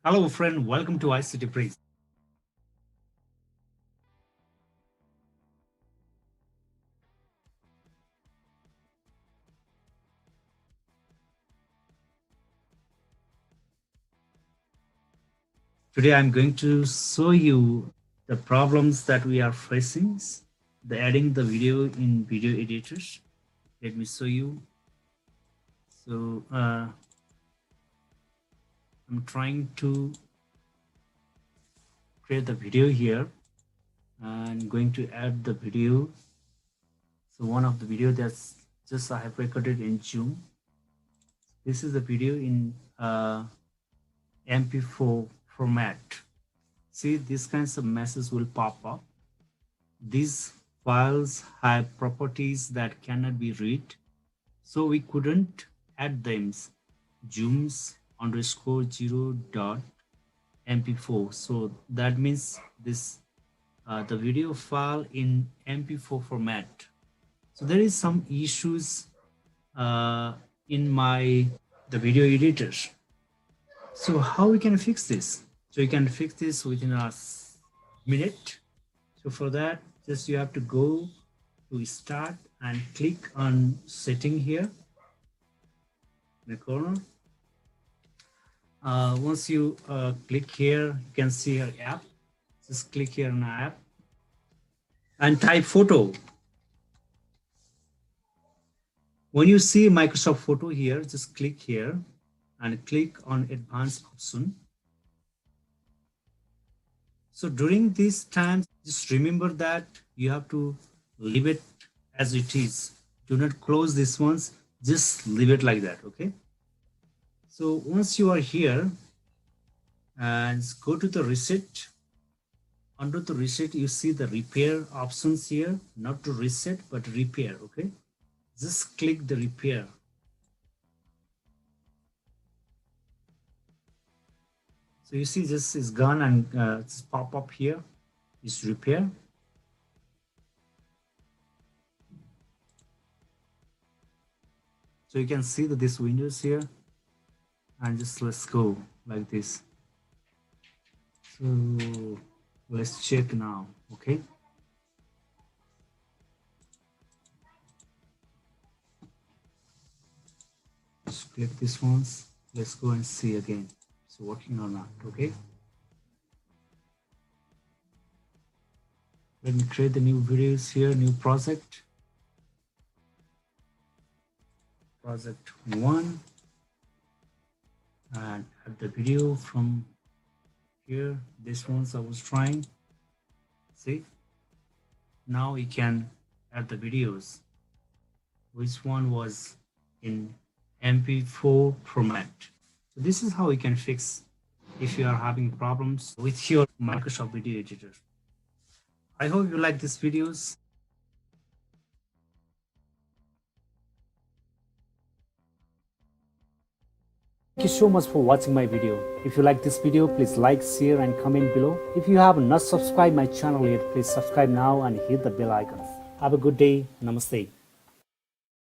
Hello friend, welcome to ICT Breeze. Today I'm going to show you the problems that we are facing, the adding the video in video editors. Let me show you. So I'm trying to create the video here and going to add the video. So one of the video that's just I have recorded in Zoom. This is the video in MP4 format. See, these kinds of messages will pop up. These files have properties that cannot be read, so we couldn't add them. Zooms_0.mp4. So that means this the video file in MP4 format. So there is some issues in the video editor. So how we can fix this? So you can fix this within a minute. So for that, just you have to go to start and click on setting here in the corner. Once you click here, you can see your app. Just click here on app and type photo. When you see Microsoft Photo here, just click here and click on advanced option. So during these times, just remember that you have to leave it as it is. Do not close this ones, just leave it like that, okay? So once you are here and go to the reset, under the reset, you see the repair options here, not to reset, but repair, okay? Just click the repair. So you see this is gone and it's pop up here is repair. So you can see that this windows here and just let's go like this. So let's check now, okay? Just click this ones. Let's go and see again. It's working or not, okay? Let me create the new videos here, new project. Project 1 and add the video from here. This ones I was trying. See, now we can add the videos. Which one was in MP4 format. So this is how you can fix if you are having problems with your Microsoft Video Editor. I hope you like these videos. Thank you so much for watching my video. If you like this video, please like, share and comment below. If you have not subscribed my channel yet, please subscribe now and hit the bell icon. Have a good day. Namaste.